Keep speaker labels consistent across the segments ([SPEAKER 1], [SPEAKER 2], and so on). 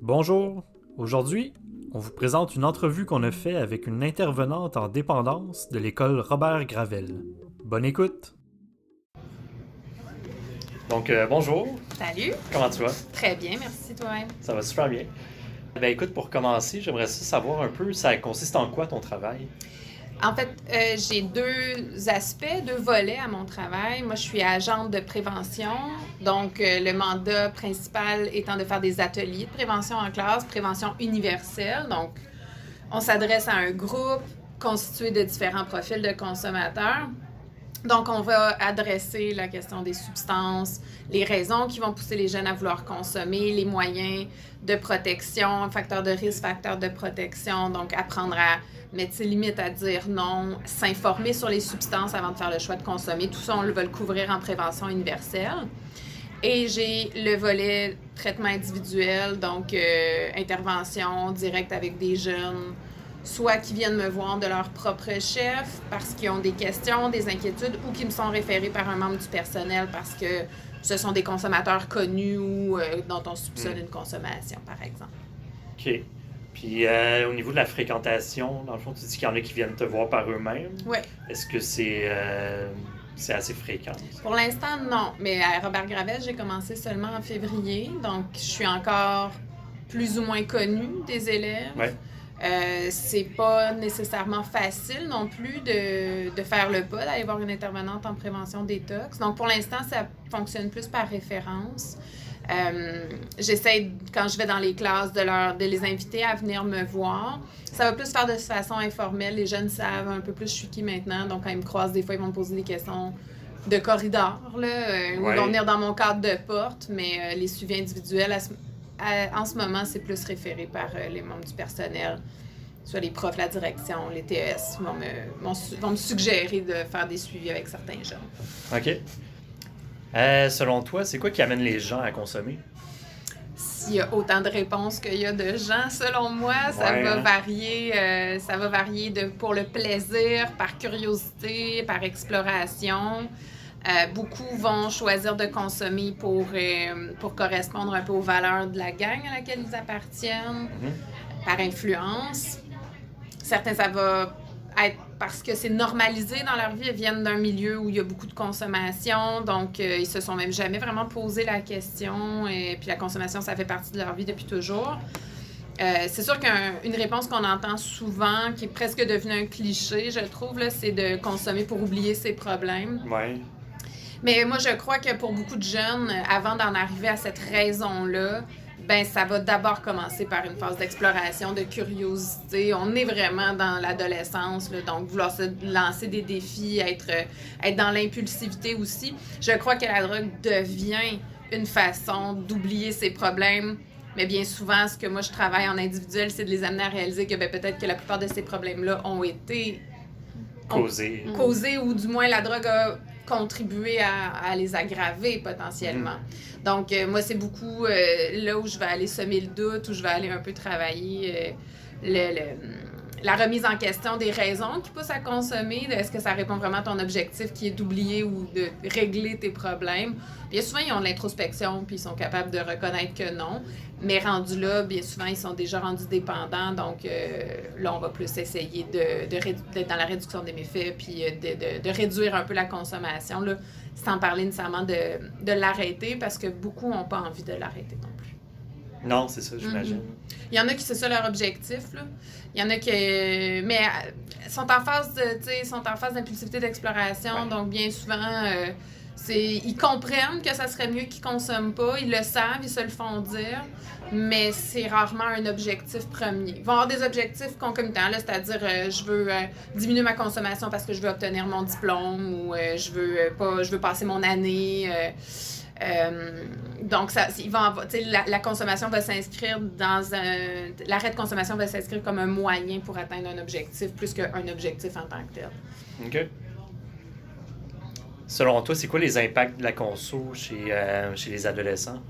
[SPEAKER 1] Bonjour, aujourd'hui, on vous présente une entrevue qu'on a faite avec une intervenante en dépendance de l'école Robert Gravel. Bonne écoute! Donc, bonjour,
[SPEAKER 2] Salut!
[SPEAKER 1] comment tu vas?
[SPEAKER 2] Très bien, merci toi-même.
[SPEAKER 1] Ça va super bien. Ben écoute, pour commencer, j'aimerais savoir un peu, ça consiste en quoi ton travail?
[SPEAKER 2] En fait, j'ai deux aspects, deux volets à mon travail. Moi, je suis agente de prévention. Donc, le mandat principal étant de faire des ateliers de prévention en classe, prévention universelle. Donc, on s'adresse à un groupe constitué de différents profils de consommateurs. Donc, on va adresser la question des substances, les raisons qui vont pousser les jeunes à vouloir consommer, les moyens de protection, facteurs de risque, facteurs de protection. Donc, apprendre à mettre ses limites, à dire non, s'informer sur les substances avant de faire le choix de consommer. Tout ça, on va le couvrir en prévention universelle. Et j'ai le volet traitement individuel, donc intervention directe avec des jeunes, soit qui viennent me voir de leur propre chef parce qu'ils ont des questions, des inquiétudes, ou qui me sont référés par un membre du personnel parce que ce sont des consommateurs connus ou dont on soupçonne une consommation, par exemple.
[SPEAKER 1] OK. Puis au niveau de la fréquentation, dans le fond, tu dis qu'il y en a qui viennent te voir par eux-mêmes.
[SPEAKER 2] Oui.
[SPEAKER 1] Est-ce que c'est assez fréquent?
[SPEAKER 2] Pour l'instant, non. Mais à Robert Gravel, j'ai commencé seulement en février, donc je suis encore plus ou moins connue des élèves.
[SPEAKER 1] Ouais.
[SPEAKER 2] C'est pas nécessairement facile non plus de faire le pas, d'aller voir une intervenante en prévention détox. Donc, pour l'instant, ça fonctionne plus par référence. J'essaie, quand je vais dans les classes, de les inviter à venir me voir. Ça va plus faire de façon informelle. Les jeunes savent un peu plus je suis qui maintenant. Donc, quand ils me croisent, des fois, ils vont me poser des questions de corridor, là, ou ils vont venir dans mon cadre de porte. Mais les suivis individuels, en ce moment, c'est plus référé par les membres du personnel, soit les profs, la direction, les TES vont me suggérer de faire des suivis avec certains jeunes.
[SPEAKER 1] OK. Selon toi, c'est quoi qui amène les gens à consommer?
[SPEAKER 2] S'il y a autant de réponses qu'il y a de gens, selon moi, ça va varier. Ça va varier pour le plaisir, par curiosité, par exploration. Beaucoup vont choisir de consommer pour correspondre un peu aux valeurs de la gang à laquelle ils appartiennent, par influence. Certains, ça va être parce que c'est normalisé dans leur vie. Ils viennent d'un milieu où il y a beaucoup de consommation, donc ils se sont même jamais vraiment posé la question. Et puis la consommation, ça fait partie de leur vie depuis toujours. C'est sûr qu'une réponse qu'on entend souvent, qui est presque devenue un cliché, je trouve, là, c'est de consommer pour oublier ses problèmes.
[SPEAKER 1] Ouais.
[SPEAKER 2] Mais moi, je crois que pour beaucoup de jeunes, avant d'en arriver à cette raison-là, ben ça va d'abord commencer par une phase d'exploration, de curiosité. On est vraiment dans l'adolescence, là, donc vouloir se lancer des défis, être dans l'impulsivité aussi. Je crois que la drogue devient une façon d'oublier ses problèmes. Mais bien souvent, ce que moi je travaille en individuel, c'est de les amener à réaliser que peut-être que la plupart de ces problèmes-là ont été causés, ou du moins la drogue a contribué à les aggraver potentiellement. Donc, moi, c'est beaucoup là où je vais aller semer le doute, où je vais aller un peu travailler la remise en question des raisons qui poussent à consommer. Est-ce que ça répond vraiment à ton objectif qui est d'oublier ou de régler tes problèmes? Bien souvent, ils ont de l'introspection puis ils sont capables de reconnaître que non. Mais rendus là, bien souvent, ils sont déjà rendus dépendants. Donc, là, on va plus essayer d'être dans la réduction des méfaits puis de réduire un peu la consommation, là, sans parler nécessairement de l'arrêter parce que beaucoup n'ont pas envie de l'arrêter non plus.
[SPEAKER 1] Non, c'est ça, j'imagine.
[SPEAKER 2] Il y en a qui c'est ça leur objectif, là. Il y en a qui mais sont en phase d'impulsivité d'exploration, donc bien souvent ils comprennent que ça serait mieux qu'ils consomment pas, ils le savent, ils se le font dire, mais c'est rarement un objectif premier. Ils vont avoir des objectifs concomitants, là, c'est-à-dire je veux diminuer ma consommation parce que je veux obtenir mon diplôme ou je veux passer mon année. Donc, la consommation va s'inscrire l'arrêt de consommation va s'inscrire comme un moyen pour atteindre un objectif plus qu'un objectif en tant que tel.
[SPEAKER 1] OK. Selon toi, c'est quoi les impacts de la conso chez les adolescents?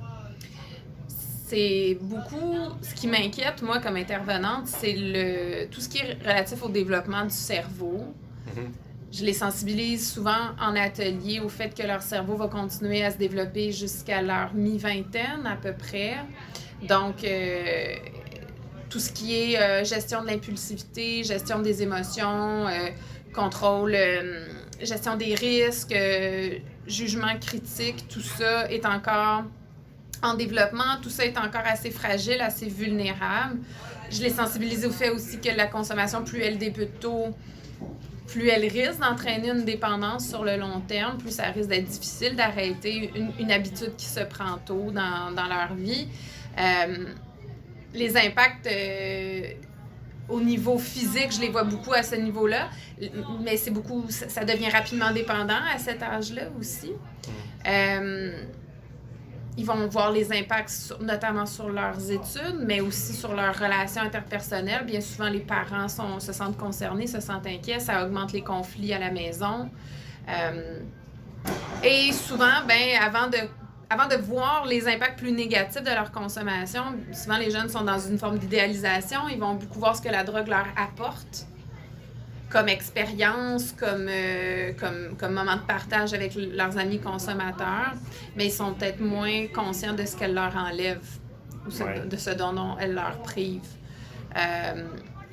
[SPEAKER 2] C'est beaucoup... Ce qui m'inquiète, moi, comme intervenante, c'est tout ce qui est relatif au développement du cerveau. Je les sensibilise souvent en atelier au fait que leur cerveau va continuer à se développer jusqu'à leur mi-vingtaine à peu près. Donc, tout ce qui est gestion de l'impulsivité, gestion des émotions, contrôle, gestion des risques, jugement critique, tout ça est encore en développement. Tout ça est encore assez fragile, assez vulnérable. Je l'ai sensibilisé au fait aussi que la consommation, plus elle débute tôt, plus elle risque d'entraîner une dépendance sur le long terme, plus ça risque d'être difficile d'arrêter une habitude qui se prend tôt dans leur vie. Les impacts au niveau physique, je les vois beaucoup à ce niveau-là, mais c'est beaucoup, ça devient rapidement dépendant à cet âge-là aussi. Ils vont voir les impacts notamment sur leurs études, mais aussi sur leurs relations interpersonnelles. Bien souvent, les parents se sentent concernés, se sentent inquiets, ça augmente les conflits à la maison. Et souvent, avant de voir les impacts plus négatifs de leur consommation, souvent les jeunes sont dans une forme d'idéalisation. Ils vont beaucoup voir ce que la drogue leur apporte comme expérience, comme moment de partage avec leurs amis consommateurs, mais ils sont peut-être moins conscients de ce qu'elle leur enlève ou de ce dont elle leur prive.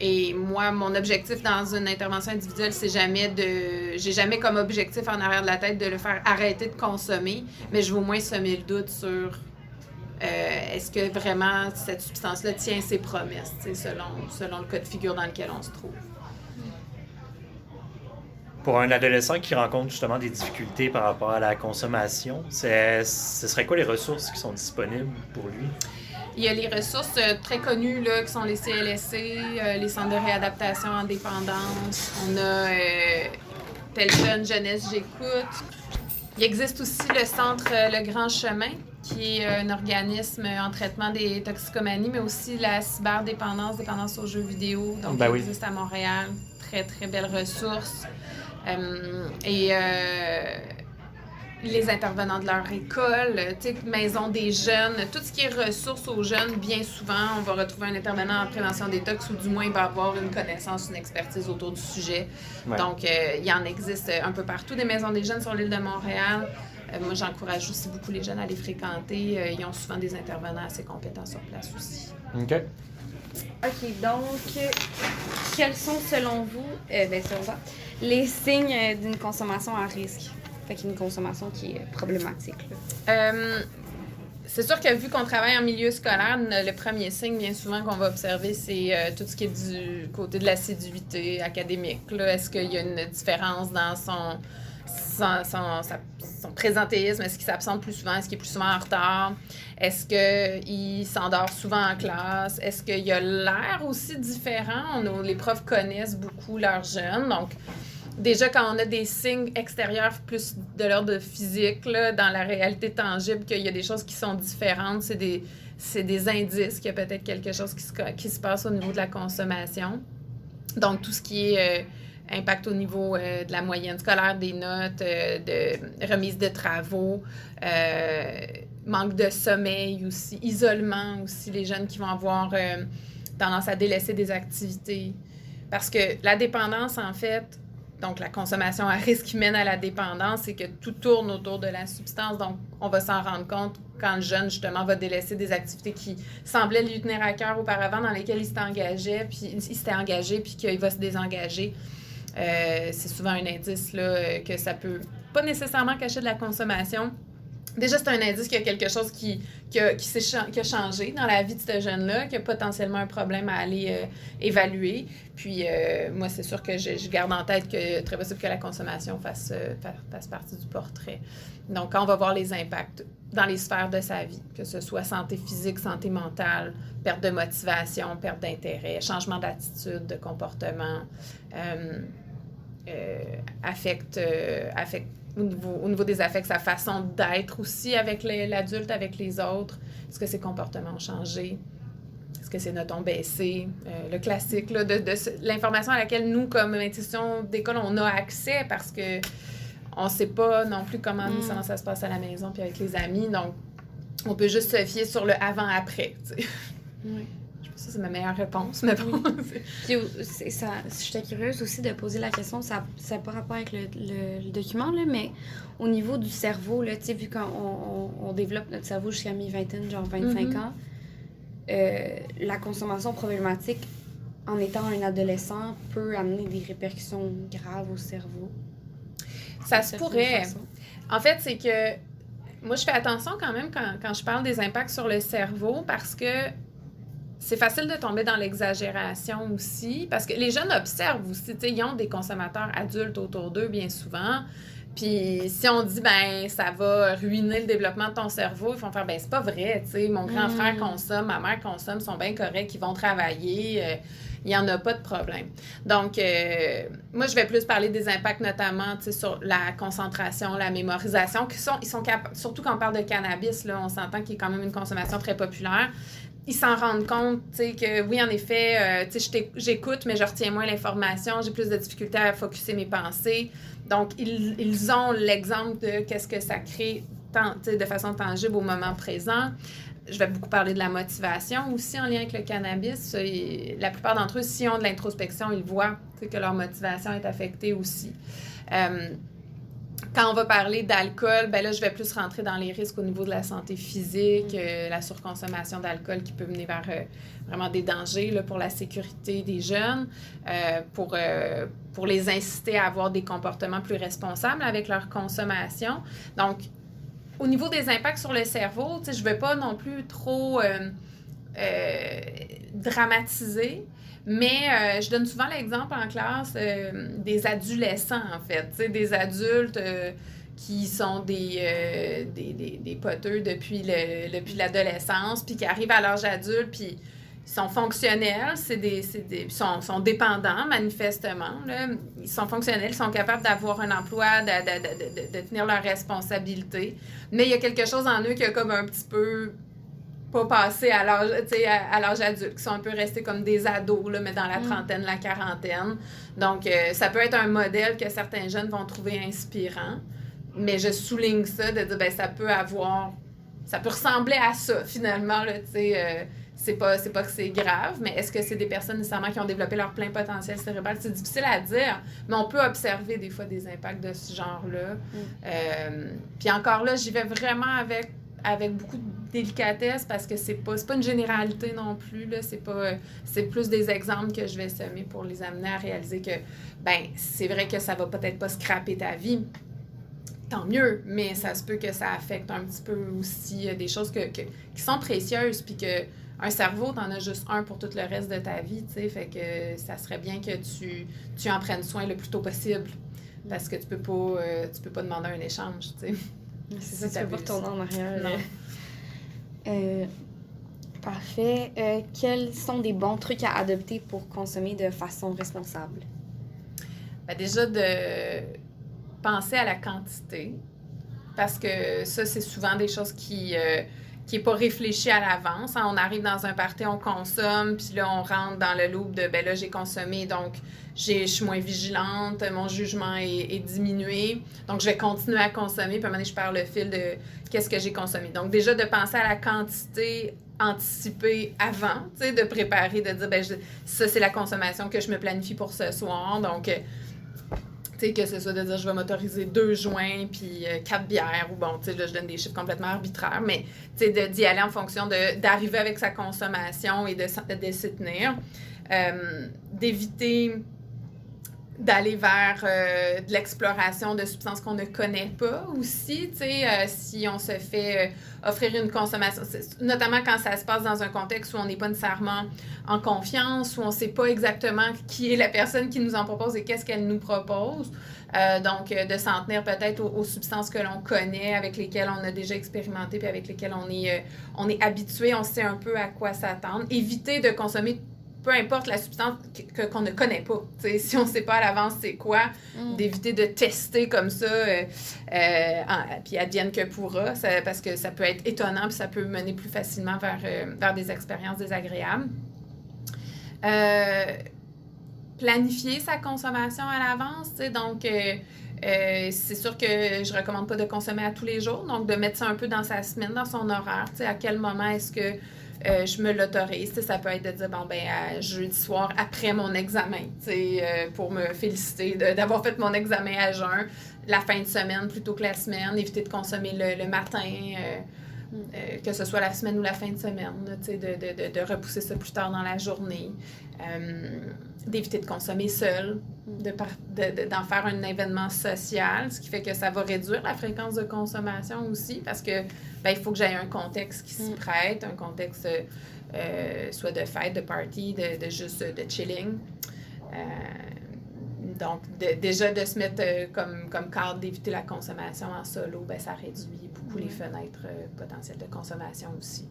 [SPEAKER 2] Et moi, mon objectif dans une intervention individuelle, j'ai jamais comme objectif en arrière de la tête de le faire arrêter de consommer, mais je veux au moins semer le doute sur est-ce que vraiment cette substance-là tient ses promesses, selon le cas de figure dans lequel on se trouve.
[SPEAKER 1] Pour un adolescent qui rencontre justement des difficultés par rapport à la consommation, ce serait quoi les ressources qui sont disponibles pour lui?
[SPEAKER 2] Il y a les ressources très connues là, qui sont les CLSC, les centres de réadaptation en dépendance. On a Tel Jeunesse J'écoute. Il existe aussi le centre Le Grand Chemin, qui est un organisme en traitement des toxicomanies, mais aussi la cyberdépendance, dépendance aux jeux vidéo. Donc, il existe à Montréal. Très, très belles ressources. Les intervenants de leur école, maison des jeunes, tout ce qui est ressources aux jeunes, bien souvent, on va retrouver un intervenant en prévention des tox ou du moins il va avoir une connaissance, une expertise autour du sujet. Ouais. Donc, il y en existe un peu partout, des maisons des jeunes sur l'île de Montréal. Moi, j'encourage aussi beaucoup les jeunes à les fréquenter. Ils ont souvent des intervenants assez compétents sur place aussi.
[SPEAKER 1] OK.
[SPEAKER 3] OK, donc, quels sont, selon vous, les signes d'une consommation à risque? Fait qu'une consommation qui est problématique.
[SPEAKER 2] C'est sûr que vu qu'on travaille en milieu scolaire, le premier signe, bien souvent, qu'on va observer, c'est tout ce qui est du côté de l'assiduité académique. Là. Est-ce qu'il y a une différence dans son présentéisme? Est-ce qu'il s'absente plus souvent? Est-ce qu'il est plus souvent en retard? Est-ce qu'il s'endort souvent en classe? Est-ce qu'il y a l'air aussi différent? Les profs connaissent beaucoup leurs jeunes, donc déjà, quand on a des signes extérieurs plus de l'ordre physique, là, dans la réalité tangible, qu'il y a des choses qui sont différentes, c'est des indices qu'il y a peut-être quelque chose qui se passe au niveau de la consommation. Donc, tout ce qui est impact au niveau de la moyenne scolaire, des notes, de remise de travaux, manque de sommeil aussi, isolement aussi, les jeunes qui vont avoir tendance à délaisser des activités. Parce que la dépendance, en fait, donc la consommation à risque qui mène à la dépendance, c'est que tout tourne autour de la substance. Donc, on va s'en rendre compte quand le jeune, justement, va délaisser des activités qui semblaient lui tenir à cœur auparavant, dans lesquelles il s'était engagé, puis qu'il va se désengager. C'est souvent un indice là, que ça peut pas nécessairement cacher de la consommation. Déjà, c'est un indice qu'il y a quelque chose qui a changé dans la vie de ce jeune-là, qui a potentiellement un problème à aller évaluer. Puis, moi, c'est sûr que je garde en tête que très possible que la consommation fasse partie du portrait. Donc, quand on va voir les impacts dans les sphères de sa vie, que ce soit santé physique, santé mentale, perte de motivation, perte d'intérêt, changement d'attitude, de comportement, affect au niveau des affects, sa façon d'être aussi avec l'adulte, avec les autres. Est-ce que ses comportements ont changé? Est-ce que ses notes ont baissé? Le classique là, de l'information à laquelle nous, comme institution d'école, on a accès parce que on ne sait pas non plus comment ça se passe à la maison puis avec les amis. Donc, on peut juste se fier sur le avant-après. Oui. Ça, c'est ma meilleure réponse, mais bon.
[SPEAKER 3] Puis, j'étais curieuse aussi de poser la question, ça n'a pas rapport avec le document, là, mais au niveau du cerveau, là, vu qu'on développe notre cerveau jusqu'à mi-vingtaine, genre 25 ans, la consommation problématique en étant un adolescent peut amener des répercussions graves au cerveau.
[SPEAKER 2] Ça se pourrait. En fait, c'est que moi, je fais attention quand même quand je parle des impacts sur le cerveau parce que c'est facile de tomber dans l'exagération aussi, parce que les jeunes observent aussi, tu sais, ils ont des consommateurs adultes autour d'eux bien souvent. Puis si on dit, ben ça va ruiner le développement de ton cerveau, ils vont faire, ben c'est pas vrai, tu sais, mon grand frère consomme, ma mère consomme, ils sont bien corrects, ils vont travailler, il n'y en a pas de problème. Donc, moi, je vais plus parler des impacts notamment, tu sais, sur la concentration, la mémorisation, ils sont capables, surtout quand on parle de cannabis, là, on s'entend qu'il y a quand même une consommation très populaire. Ils s'en rendent compte, tu sais, que oui, en effet, tu sais, j'écoute, mais je retiens moins l'information, j'ai plus de difficultés à focusser mes pensées. Donc, ils ont l'exemple de qu'est-ce que ça crée de façon tangible au moment présent. Je vais beaucoup parler de la motivation aussi en lien avec le cannabis. La plupart d'entre eux, s'ils ont de l'introspection, ils voient que leur motivation est affectée aussi. Quand on va parler d'alcool, ben là, je vais plus rentrer dans les risques au niveau de la santé physique, la surconsommation d'alcool qui peut mener vers vraiment des dangers là, pour la sécurité des jeunes, pour les inciter à avoir des comportements plus responsables avec leur consommation. Donc, au niveau des impacts sur le cerveau, je ne veux pas non plus trop dramatiser, mais je donne souvent l'exemple en classe des adolescents, en fait, des adultes qui sont des poteux depuis l'adolescence, puis qui arrivent à l'âge adulte, puis ils sont fonctionnels, sont dépendants, manifestement. Là. Ils sont fonctionnels, ils sont capables d'avoir un emploi, de tenir leurs responsabilités. Mais il y a quelque chose en eux qui a comme un petit peu pas passé à l'âge adulte, qui sont un peu restés comme des ados, là, mais dans la trentaine, la quarantaine. Donc, ça peut être un modèle que certains jeunes vont trouver inspirant. Mais je souligne ça, de dire, ben ça peut ressembler à ça, finalement, là, tu sais... C'est pas que c'est grave, mais est-ce que c'est des personnes nécessairement qui ont développé leur plein potentiel cérébral? C'est difficile à dire, mais on peut observer des fois des impacts de ce genre-là. Puis encore là, j'y vais vraiment avec beaucoup de délicatesse parce que c'est pas une généralité non plus. Là. C'est plus des exemples que je vais semer pour les amener à réaliser que, ben c'est vrai que ça va peut-être pas scraper ta vie. Tant mieux, mais ça se peut que ça affecte un petit peu aussi des choses qui sont précieuses, puis que un cerveau, t'en as juste un pour tout le reste de ta vie, tu sais, fait que ça serait bien que tu en prennes soin le plus tôt possible, parce que tu peux pas demander un échange, tu sais.
[SPEAKER 3] C'est ça, tu peux pas retourner en arrière.
[SPEAKER 2] Non.
[SPEAKER 3] Parfait. Quels sont des bons trucs à adopter pour consommer de façon responsable?
[SPEAKER 2] Ben déjà, de penser à la quantité, parce que ça, c'est souvent des choses qui n'est pas réfléchi à l'avance. Hein. On arrive dans un party, on consomme, puis là, on rentre dans le loop de, ben là, j'ai consommé, donc je suis moins vigilante, mon jugement est diminué, donc je vais continuer à consommer, puis à un moment donné, je perds le fil de qu'est-ce que j'ai consommé. Donc déjà, de penser à la quantité anticipée avant, tu sais, de préparer, de dire, ben ça, c'est la consommation que je me planifie pour ce soir, donc... tu sais, que ce soit de dire je vais m'autoriser 2 joints puis 4 bières ou bon, tu sais, là, je donne des chiffres complètement arbitraires, mais tu sais, d'y aller en fonction d'arriver avec sa consommation et de s'y tenir. D'éviter d'aller vers de l'exploration de substances qu'on ne connaît pas aussi, tu sais, si on se fait offrir une consommation, notamment quand ça se passe dans un contexte où on n'est pas nécessairement en confiance, où on ne sait pas exactement qui est la personne qui nous en propose et qu'est-ce qu'elle nous propose. Donc, de s'en tenir peut-être aux substances que l'on connaît, avec lesquelles on a déjà expérimenté puis avec lesquelles on est habitué, on sait un peu à quoi s'attendre. Éviter de consommer peu importe la substance qu'on ne connaît pas. T'sais, si on ne sait pas à l'avance c'est quoi, d'éviter de tester comme ça, puis advienne que pourra, parce que ça peut être étonnant, puis ça peut mener plus facilement vers des expériences désagréables. Planifier sa consommation à l'avance, donc... c'est sûr que je recommande pas de consommer à tous les jours, donc de mettre ça un peu dans sa semaine, dans son horaire, à quel moment est-ce que je me l'autorise. Ça peut être de dire, bon, ben, jeudi soir, après mon examen, pour me féliciter d'avoir fait mon examen à jeun, la fin de semaine plutôt que la semaine, éviter de consommer le matin. Que ce soit la semaine ou la fin de semaine, là, de repousser ça plus tard dans la journée, d'éviter de consommer seul, d'en faire un événement social, ce qui fait que ça va réduire la fréquence de consommation aussi, parce que il faut que j'aie un contexte qui s'y prête, un contexte soit de fête, de party, de juste de chilling. Donc, déjà de se mettre comme cadre d'éviter la consommation en solo, ça réduit beaucoup les fenêtres potentielles de consommation aussi.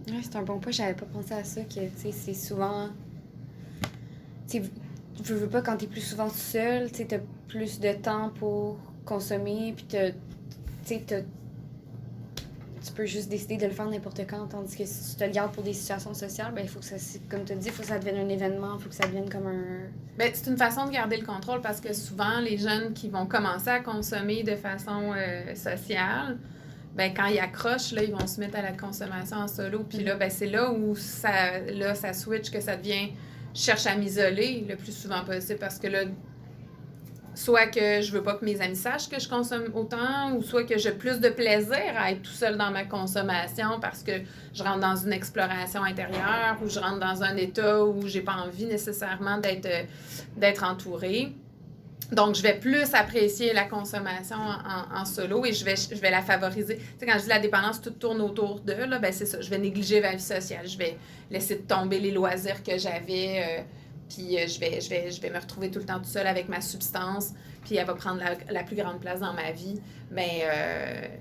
[SPEAKER 3] Ouais, c'est un bon point. J'avais pas pensé à ça, que c'est souvent... Tu veux pas, quand t'es plus souvent seul, t'as plus de temps pour consommer, puis tu peux juste décider de le faire n'importe quand, tandis que si tu te le gardes pour des situations sociales, il faut que ça, comme tu as dit, il faut que ça devienne un événement, il faut que ça devienne comme un...
[SPEAKER 2] C'est une façon de garder le contrôle, parce que souvent, les jeunes qui vont commencer à consommer de façon sociale, quand ils accrochent, là, ils vont se mettre à la consommation en solo, puis là, c'est là où ça switch, que ça devient... Je cherche à m'isoler le plus souvent possible, parce que là, soit que je veux pas que mes amis sachent que je consomme autant, ou soit que j'ai plus de plaisir à être tout seul dans ma consommation parce que je rentre dans une exploration intérieure, ou je rentre dans un état où j'ai pas envie nécessairement d'être entourée. Donc, je vais plus apprécier la consommation en solo, et je vais la favoriser. Tu sais, quand je dis la dépendance, tout tourne autour d'eux, là, c'est ça. Je vais négliger ma vie sociale. Je vais laisser tomber les loisirs que j'avais... Puis je vais me retrouver tout le temps tout seul avec ma substance, puis elle va prendre la plus grande place dans ma vie.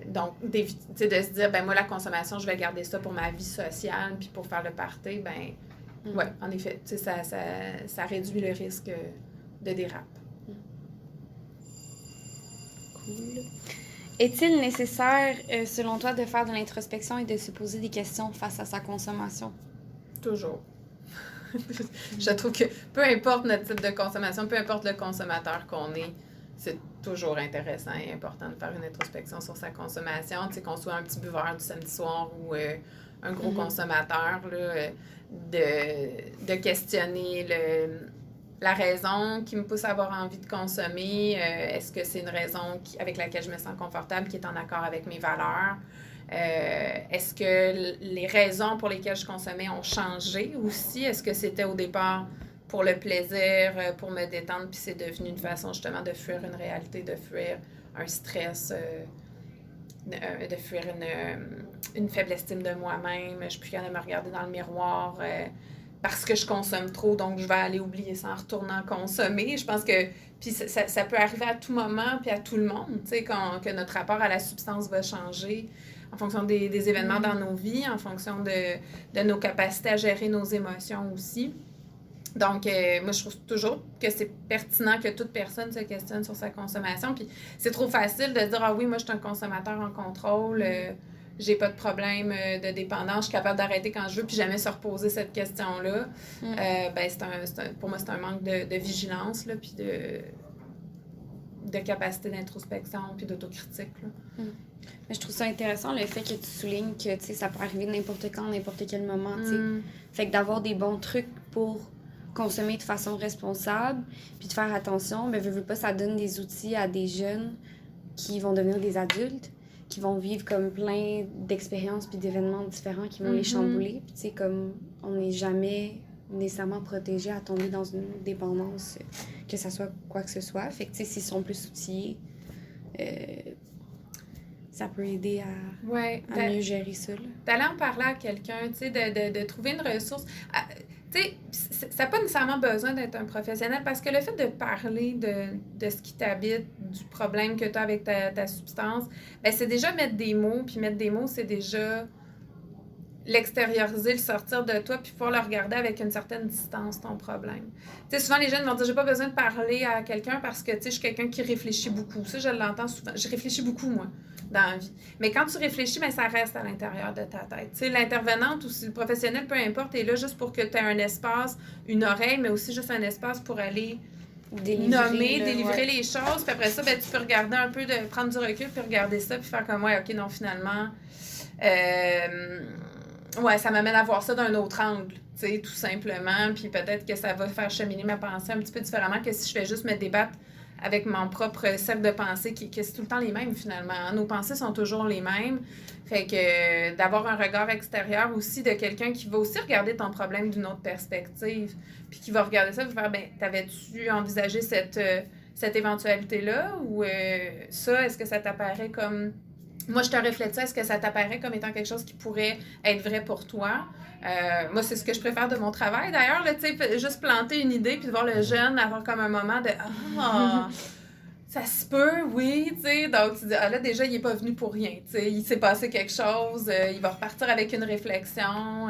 [SPEAKER 2] Donc, de se dire, moi, la consommation, je vais garder ça pour ma vie sociale, puis pour faire le party, ouais, en effet, ça réduit le risque de dérape.
[SPEAKER 3] Cool. Est-il nécessaire, selon toi, de faire de l'introspection et de se poser des questions face à sa consommation?
[SPEAKER 2] Toujours. Je trouve que peu importe notre type de consommation, peu importe le consommateur qu'on est, c'est toujours intéressant et important de faire une introspection sur sa consommation. Tu sais, qu'on soit un petit buveur du samedi soir ou un gros consommateur, là, de questionner la raison qui me pousse à avoir envie de consommer. Est-ce que c'est une raison avec laquelle je me sens confortable, qui est en accord avec mes valeurs? Est-ce que les raisons pour lesquelles je consommais ont changé aussi? Est-ce que c'était au départ pour le plaisir, pour me détendre, puis c'est devenu une façon justement de fuir une réalité, de fuir un stress, de fuir une faible estime de moi-même. Je suis plus capable de me regarder dans le miroir parce que je consomme trop, donc je vais aller oublier ça en retournant consommer. Je pense que puis ça peut arriver à tout moment, puis à tout le monde, tu sais, que notre rapport à la substance va changer en fonction des événements dans nos vies, en fonction de nos capacités à gérer nos émotions aussi. Donc, moi, je trouve toujours que c'est pertinent que toute personne se questionne sur sa consommation. Puis c'est trop facile de dire « Ah oui, moi, je suis un consommateur en contrôle, j'ai pas de problème de dépendance, je suis capable d'arrêter quand je veux, puis jamais se reposer cette question-là. » Pour moi, c'est un manque de vigilance, là, puis de capacité d'introspection, puis d'autocritique, là.
[SPEAKER 3] Mais je trouve ça intéressant, le fait que tu soulignes que, tu sais, ça peut arriver n'importe quand, n'importe quel moment, tu sais. Fait que d'avoir des bons trucs pour consommer de façon responsable, puis de faire attention, veux pas, ça donne des outils à des jeunes qui vont devenir des adultes, qui vont vivre comme plein d'expériences puis d'événements différents qui vont les chambouler. Puis tu sais, comme on n'est jamais nécessairement protégé à tomber dans une dépendance, que ça soit quoi que ce soit. Fait que tu sais, s'ils sont plus outillés, ça peut aider à mieux gérer ça.
[SPEAKER 2] D'aller en parler à quelqu'un, tu sais, de trouver une ressource. Tu sais, ça n'a pas nécessairement besoin d'être un professionnel, parce que le fait de parler de ce qui t'habite, du problème que tu as avec ta substance, c'est déjà mettre des mots, puis mettre des mots, c'est déjà l'extérioriser, le sortir de toi, puis pouvoir le regarder avec une certaine distance, ton problème. Tu sais, souvent, les jeunes vont dire « J'ai pas besoin de parler à quelqu'un parce que, tu sais, je suis quelqu'un qui réfléchit beaucoup. » Ça, je l'entends souvent. Je réfléchis beaucoup, moi, dans la vie. Mais quand tu réfléchis, ça reste à l'intérieur de ta tête. Tu sais, l'intervenante ou le professionnel, peu importe, est là juste pour que tu aies un espace, une oreille, mais aussi juste un espace pour aller délivrer les choses. Puis après ça, tu peux regarder un peu, prendre du recul, puis regarder ça, puis faire comme « Ouais, OK, non, finalement... ouais, ça m'amène à voir ça d'un autre angle, tu sais, tout simplement. Puis peut-être que ça va faire cheminer ma pensée un petit peu différemment que si je fais juste me débattre avec mon propre cercle de pensée que c'est tout le temps les mêmes finalement. Nos pensées sont toujours les mêmes. Fait que d'avoir un regard extérieur aussi de quelqu'un qui va aussi regarder ton problème d'une autre perspective, puis qui va regarder ça et faire, ben, t'avais-tu envisagé cette éventualité-là ou ça, est-ce que ça t'apparaît comme... Moi, je te reflète ça, est-ce que ça t'apparaît comme étant quelque chose qui pourrait être vrai pour toi? Moi, c'est ce que je préfère de mon travail, d'ailleurs, tu sais, juste planter une idée puis de voir le jeune avoir comme un moment de « Ah! » Ça se peut, oui, tu sais. Donc, tu dis, ah là, déjà, il n'est pas venu pour rien, tu sais. Il s'est passé quelque chose, il va repartir avec une réflexion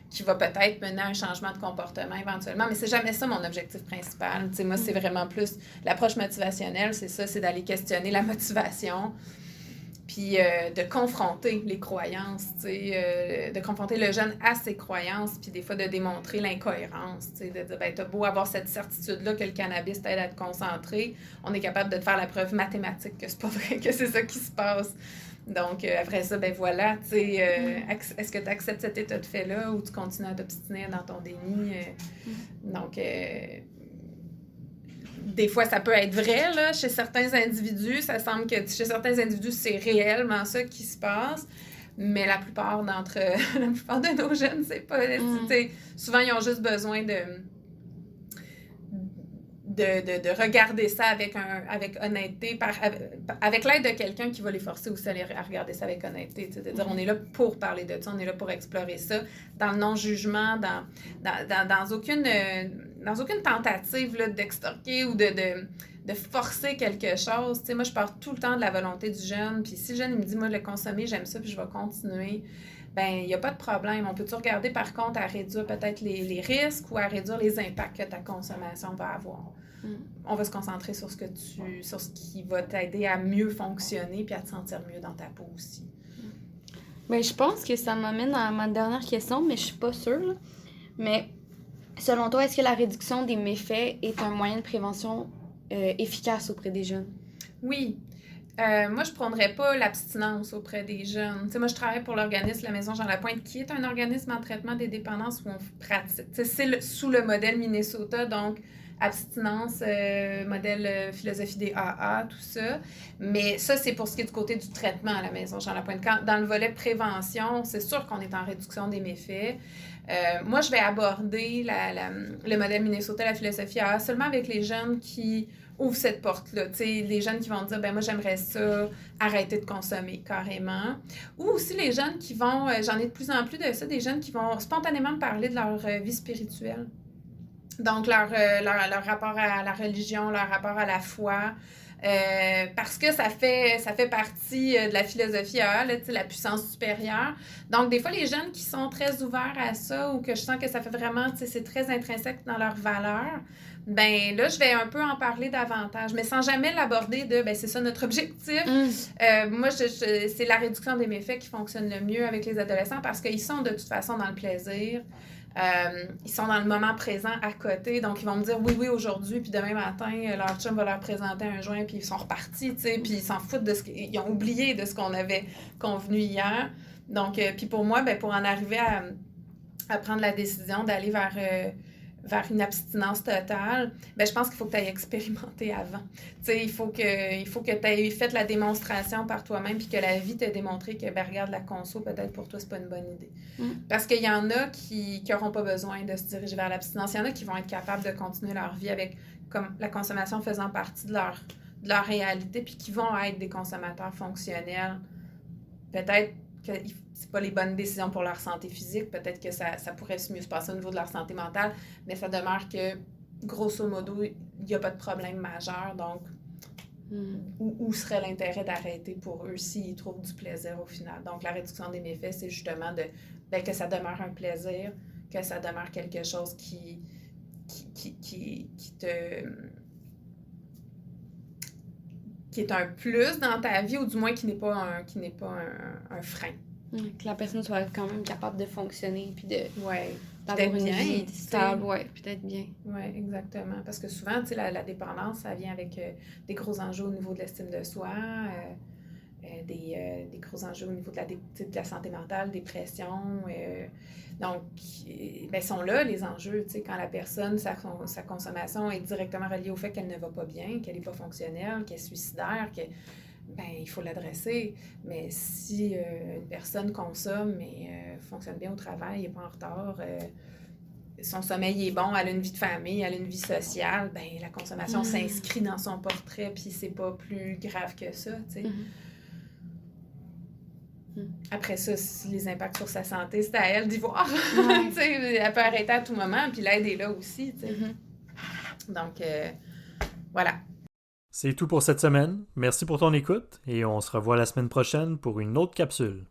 [SPEAKER 2] qui va peut-être mener à un changement de comportement éventuellement. Mais c'est jamais ça mon objectif principal. Tu sais, moi, c'est vraiment plus l'approche motivationnelle, c'est ça, c'est d'aller questionner la motivation. Puis de confronter les croyances, tu sais, de confronter le jeune à ses croyances, puis des fois de démontrer l'incohérence, tu sais, de dire, ben, t'as beau avoir cette certitude-là que le cannabis t'aide à te concentrer, on est capable de te faire la preuve mathématique que c'est pas vrai, que c'est ça qui se passe. Donc, après ça, ben voilà, tu sais, est-ce que tu acceptes cet état de fait-là ou tu continues à t'obstiner dans ton déni? Donc, des fois, ça peut être vrai, là, chez certains individus. Ça semble que chez certains individus, c'est réellement ça qui se passe. Mais la plupart de nos jeunes, c'est pas... Souvent, ils ont juste besoin de regarder ça avec honnêteté, avec l'aide de quelqu'un qui va les forcer aussi à regarder ça avec honnêteté. De dire, on est là pour parler de ça, on est là pour explorer ça, dans le non-jugement, dans aucune tentative là, d'extorquer ou de forcer quelque chose. Moi, je pars tout le temps de la volonté du jeune, puis si le jeune il me dit, moi, le consommer, j'aime ça, puis je vais continuer, ben il n'y a pas de problème. On peut-tu regarder, par contre, à réduire peut-être les risques ou à réduire les impacts que ta consommation va avoir? On va se concentrer sur ce qui va t'aider à mieux fonctionner puis à te sentir mieux dans ta peau aussi.
[SPEAKER 3] Ben, je pense que ça m'amène à ma dernière question, mais je suis pas sûre. Là. Mais selon toi, est-ce que la réduction des méfaits est un moyen de prévention efficace auprès des jeunes? Oui.
[SPEAKER 2] Moi, je ne prendrais pas l'abstinence auprès des jeunes. T'sais, moi, je travaille pour l'organisme La Maison Jean-Lapointe, qui est un organisme en traitement des dépendances où on pratique. C'est sous le modèle Minnesota, donc abstinence, modèle philosophie des AA, tout ça. Mais ça, c'est pour ce qui est du côté du traitement à La Maison Jean-Lapointe. Dans le volet prévention, c'est sûr qu'on est en réduction des méfaits. Moi, je vais aborder le modèle Minnesota, la philosophie AA, seulement avec les jeunes qui ouvrent cette porte-là. Tu sais, les jeunes qui vont dire, ben moi, j'aimerais ça, arrêter de consommer carrément. Ou aussi les jeunes qui vont, j'en ai de plus en plus de ça, des jeunes qui vont spontanément me parler de leur vie spirituelle. Donc, leur rapport à la religion, leur rapport à la foi. Parce que ça fait partie de la philosophie AA, là, la puissance supérieure. Donc, des fois, les jeunes qui sont très ouverts à ça ou que je sens que ça fait vraiment, c'est très intrinsèque dans leurs valeurs, ben là, je vais un peu en parler davantage, mais sans jamais l'aborder de, ben c'est ça notre objectif. Moi, c'est la réduction des méfaits qui fonctionne le mieux avec les adolescents parce qu'ils sont de toute façon dans le plaisir. Ils sont dans le moment présent à côté, donc ils vont me dire oui, aujourd'hui, puis demain matin, leur chum va leur présenter un joint, puis ils sont repartis, tu sais, puis ils s'en foutent ils ont oublié de ce qu'on avait convenu hier. Donc, puis pour moi, ben, pour en arriver à prendre la décision d'aller vers une abstinence totale, ben, je pense qu'il faut que tu ailles expérimenter avant. Tu sais, il faut que tu aies fait la démonstration par toi-même puis que la vie t'a démontré que, ben, regarde, la conso, peut-être pour toi, c'est pas une bonne idée. Parce qu'il y en a qui n'auront pas besoin de se diriger vers l'abstinence. Il y en a qui vont être capables de continuer leur vie avec comme la consommation faisant partie de leur réalité puis qui vont être des consommateurs fonctionnels. Peut-être que c'est pas les bonnes décisions pour leur santé physique. Peut-être que ça pourrait mieux se passer au niveau de leur santé mentale, mais ça demeure que, grosso modo, il n'y a pas de problème majeur. Donc, où serait l'intérêt d'arrêter pour eux s'ils trouvent du plaisir au final? Donc, la réduction des méfaits, c'est justement que ça demeure un plaisir, que ça demeure quelque chose qui est un plus dans ta vie, ou du moins qui n'est pas un frein.
[SPEAKER 3] Que la personne soit quand même capable de fonctionner puis
[SPEAKER 2] d'avoir une vie stable,
[SPEAKER 3] peut-être bien.
[SPEAKER 2] Oui, exactement. Parce que souvent, tu sais, la dépendance, ça vient avec des gros enjeux au niveau de l'estime de soi. des gros enjeux au niveau de la santé mentale, dépression. Donc, ben, sont là les enjeux. Quand la personne, sa consommation est directement reliée au fait qu'elle ne va pas bien, qu'elle n'est pas fonctionnelle, qu'elle est suicidaire, ben, il faut l'adresser. Mais si une personne consomme mais fonctionne bien au travail, n'est pas en retard, son sommeil est bon, elle a une vie de famille, elle a une vie sociale, ben la consommation s'inscrit dans son portrait, puis c'est pas plus grave que ça, tu sais. Après ça, les impacts sur sa santé, c'est à elle d'y voir. Tu sais, elle peut arrêter à tout moment, puis l'aide est là aussi, tu sais. Donc, voilà.
[SPEAKER 1] C'est tout pour cette semaine. Merci pour ton écoute et on se revoit la semaine prochaine pour une autre capsule.